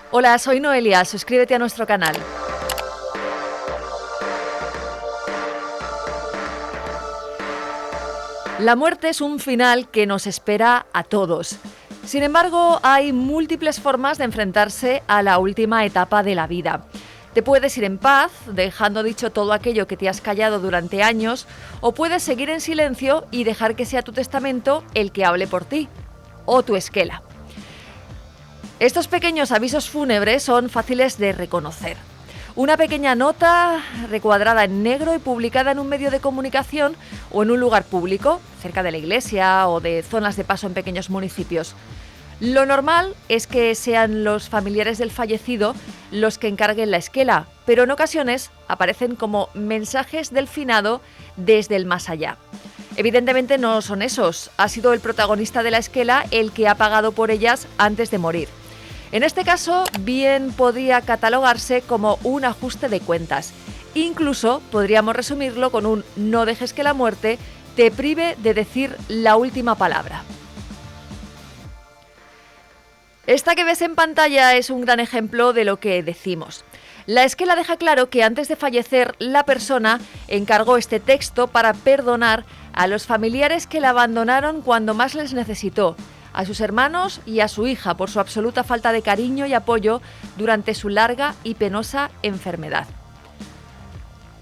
Hola, soy Noelia, suscríbete a nuestro canal. La muerte es un final que nos espera a todos. Sin embargo, hay múltiples formas de enfrentarse a la última etapa de la vida. Te puedes ir en paz, dejando dicho todo aquello que te has callado durante años, o puedes seguir en silencio y dejar que sea tu testamento el que hable por ti, o tu esquela. Estos pequeños avisos fúnebres son fáciles de reconocer. Una pequeña nota recuadrada en negro y publicada en un medio de comunicación o en un lugar público, cerca de la iglesia o de zonas de paso en pequeños municipios. Lo normal es que sean los familiares del fallecido los que encarguen la esquela, pero en ocasiones aparecen como mensajes del finado desde el más allá. Evidentemente no son esos, ha sido el protagonista de la esquela el que ha pagado por ellas antes de morir. En este caso, bien podría catalogarse como un ajuste de cuentas. Incluso podríamos resumirlo con un no dejes que la muerte te prive de decir la última palabra. Esta que ves en pantalla es un gran ejemplo de lo que decimos. La esquela deja claro que antes de fallecer, la persona encargó este texto para perdonar a los familiares que la abandonaron cuando más les necesitó, a sus hermanos y a su hija por su absoluta falta de cariño y apoyo durante su larga y penosa enfermedad.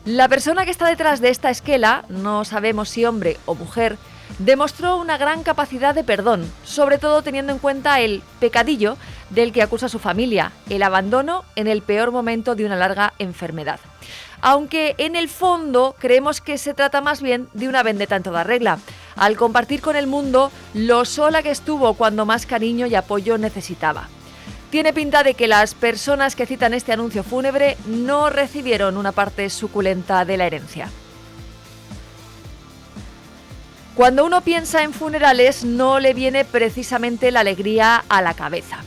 La persona que está detrás de esta esquela, no sabemos si hombre o mujer, demostró una gran capacidad de perdón, sobre todo teniendo en cuenta el pecadillo del que acusa a su familia, el abandono en el peor momento de una larga enfermedad. Aunque en el fondo creemos que se trata más bien de una vendetta en toda regla, al compartir con el mundo lo sola que estuvo cuando más cariño y apoyo necesitaba. Tiene pinta de que las personas que citan este anuncio fúnebre no recibieron una parte suculenta de la herencia. Cuando uno piensa en funerales, no le viene precisamente la alegría a la cabeza.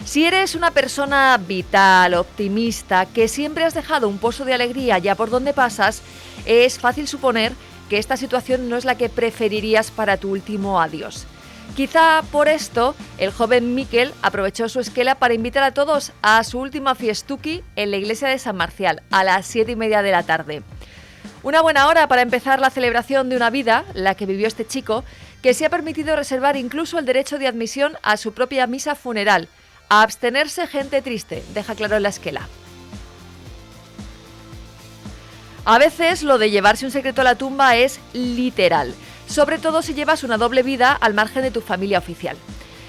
Si eres una persona vital, optimista, que siempre has dejado un pozo de alegría ya por donde pasas, es fácil suponer que esta situación no es la que preferirías para tu último adiós. Quizá por esto, el joven Miquel aprovechó su esquela para invitar a todos a su última fiestuki en la iglesia de San Marcial, a las 7:30 de la tarde. Una buena hora para empezar la celebración de una vida, la que vivió este chico, que se ha permitido reservar incluso el derecho de admisión a su propia misa funeral. A abstenerse gente triste, deja claro en la esquela. A veces lo de llevarse un secreto a la tumba es literal, sobre todo si llevas una doble vida al margen de tu familia oficial.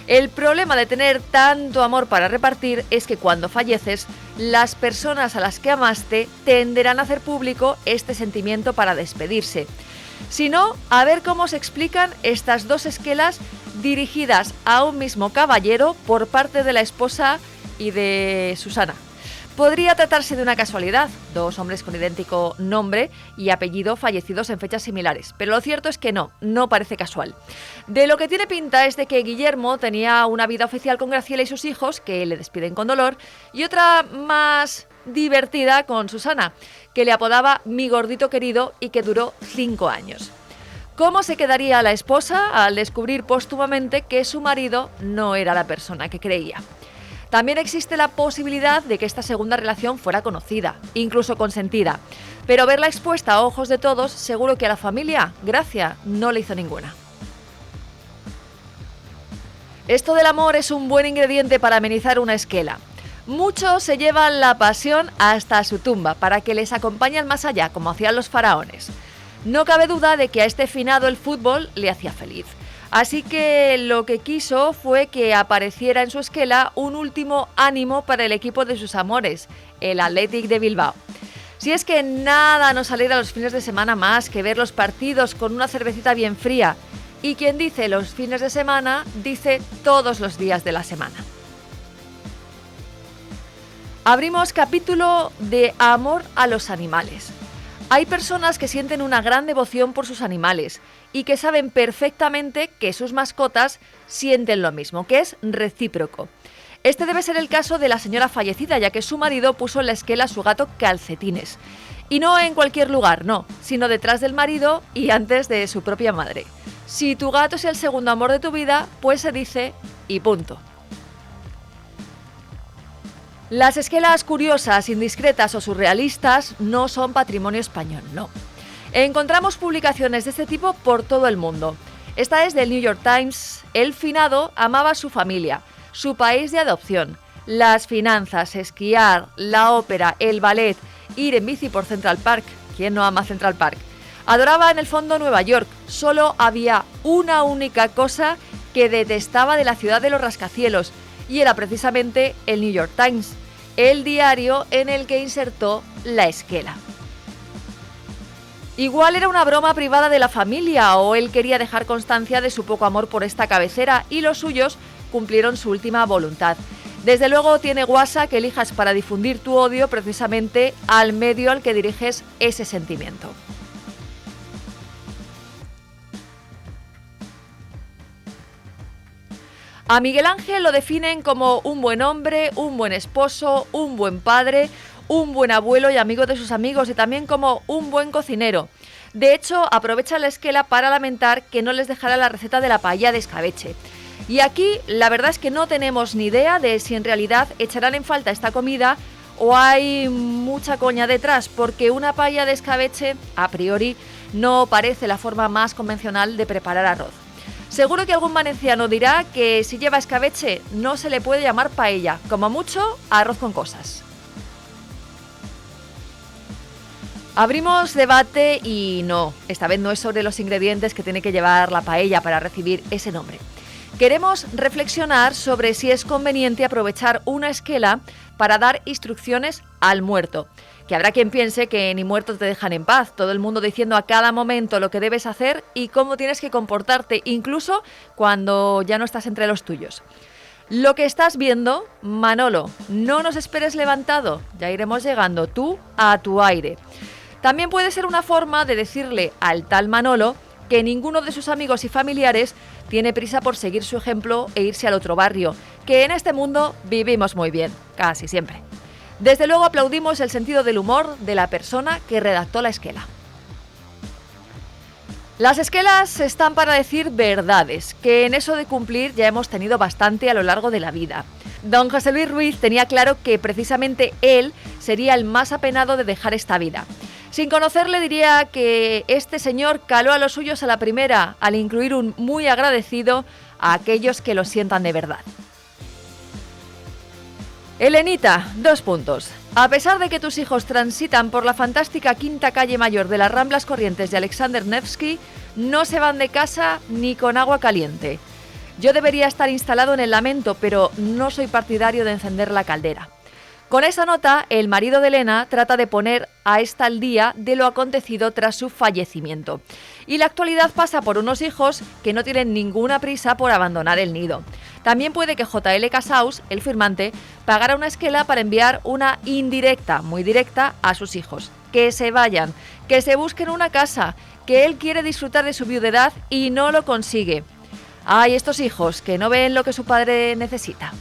El problema de tener tanto amor para repartir es que cuando falleces, las personas a las que amaste tenderán a hacer público este sentimiento para despedirse. Si no, a ver cómo se explican estas dos esquelas dirigidas a un mismo caballero por parte de la esposa y de Susana. Podría tratarse de una casualidad, dos hombres con idéntico nombre y apellido fallecidos en fechas similares, pero lo cierto es que no parece casual. De lo que tiene pinta es de que Guillermo tenía una vida oficial con Graciela y sus hijos, que le despiden con dolor, y otra más divertida con Susana, que le apodaba mi gordito querido y que duró 5 años. ¿Cómo se quedaría la esposa al descubrir póstumamente que su marido no era la persona que creía? También existe la posibilidad de que esta segunda relación fuera conocida, incluso consentida, pero verla expuesta a ojos de todos, seguro que a la familia, gracia, no le hizo ninguna. Esto del amor es un buen ingrediente para amenizar una esquela. Muchos se llevan la pasión hasta su tumba para que les acompañe al más allá, como hacían los faraones. No cabe duda de que a este finado el fútbol le hacía feliz. Así que lo que quiso fue que apareciera en su esquela un último ánimo para el equipo de sus amores, el Athletic de Bilbao. Si es que nada nos alegra los fines de semana más que ver los partidos con una cervecita bien fría. Y quien dice los fines de semana, dice todos los días de la semana. Abrimos capítulo de amor a los animales. Hay personas que sienten una gran devoción por sus animales y que saben perfectamente que sus mascotas sienten lo mismo, que es recíproco. Este debe ser el caso de la señora fallecida, ya que su marido puso en la esquela a su gato Calcetines. Y no en cualquier lugar, no, sino detrás del marido y antes de su propia madre. Si tu gato es el segundo amor de tu vida, pues se dice y punto. Las esquelas curiosas, indiscretas o surrealistas no son patrimonio español, no. Encontramos publicaciones de este tipo por todo el mundo. Esta es del New York Times. El finado amaba a su familia, su país de adopción, las finanzas, esquiar, la ópera, el ballet, ir en bici por Central Park. ¿Quién no ama Central Park? Adoraba en el fondo Nueva York. Solo había una única cosa que detestaba de la ciudad de los rascacielos, y era precisamente el New York Times, el diario en el que insertó la esquela. Igual era una broma privada de la familia, o él quería dejar constancia de su poco amor por esta cabecera, y los suyos cumplieron su última voluntad. Desde luego tiene guasa que elijas para difundir tu odio precisamente al medio al que diriges ese sentimiento. A Miguel Ángel lo definen como un buen hombre, un buen esposo, un buen padre, un buen abuelo y amigo de sus amigos, y también como un buen cocinero. De hecho, aprovecha la esquela para lamentar que no les dejara la receta de la paella de escabeche. Y aquí la verdad es que no tenemos ni idea de si en realidad echarán en falta esta comida o hay mucha coña detrás, porque una paella de escabeche, a priori, no parece la forma más convencional de preparar arroz. Seguro que algún valenciano dirá que si lleva escabeche no se le puede llamar paella, como mucho arroz con cosas. Abrimos debate y no, esta vez no es sobre los ingredientes que tiene que llevar la paella para recibir ese nombre. Queremos reflexionar sobre si es conveniente aprovechar una esquela para dar instrucciones al muerto. Que habrá quien piense que ni muertos te dejan en paz, todo el mundo diciendo a cada momento lo que debes hacer y cómo tienes que comportarte, incluso cuando ya no estás entre los tuyos. Lo que estás viendo, Manolo, no nos esperes levantado, ya iremos llegando tú a tu aire. También puede ser una forma de decirle al tal Manolo que ninguno de sus amigos y familiares tiene prisa por seguir su ejemplo e irse al otro barrio, que en este mundo vivimos muy bien, casi siempre. Desde luego aplaudimos el sentido del humor de la persona que redactó la esquela. Las esquelas están para decir verdades, que en eso de cumplir ya hemos tenido bastante a lo largo de la vida. Don José Luis Ruiz tenía claro que precisamente él sería el más apenado de dejar esta vida. Sin conocerle diría que este señor caló a los suyos a la primera, al incluir un muy agradecido a aquellos que lo sientan de verdad. Elenita, 2 puntos. A pesar de que tus hijos transitan por la fantástica quinta calle mayor de las Ramblas Corrientes de Alexander Nevsky, no se van de casa ni con agua caliente. Yo debería estar instalado en el lamento, pero no soy partidario de encender la caldera. Con esa nota, el marido de Elena trata de poner a esta al día de lo acontecido tras su fallecimiento. Y la actualidad pasa por unos hijos que no tienen ninguna prisa por abandonar el nido. También puede que J.L. Casaus, el firmante, pagara una esquela para enviar una indirecta, muy directa, a sus hijos. Que se vayan, que se busquen una casa, que él quiere disfrutar de su viudedad y no lo consigue. Ay, estos hijos que no ven lo que su padre necesita.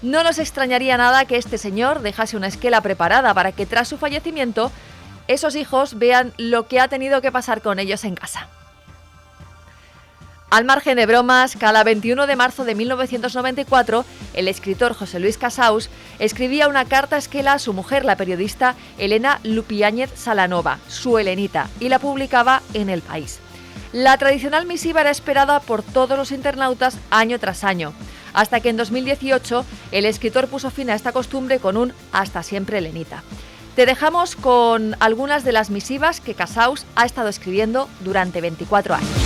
No nos extrañaría nada que este señor dejase una esquela preparada para que tras su fallecimiento esos hijos vean lo que ha tenido que pasar con ellos en casa. Al margen de bromas, cada 21 de marzo de 1994, el escritor José Luis Casaus escribía una carta esquela a su mujer, la periodista Elena Lupiáñez Salanova, su Elenita, y la publicaba en El País. La tradicional misiva era esperada por todos los internautas año tras año, hasta que en 2018 el escritor puso fin a esta costumbre con un "Hasta siempre, Elenita". Te dejamos con algunas de las misivas que Casaus ha estado escribiendo durante 24 años.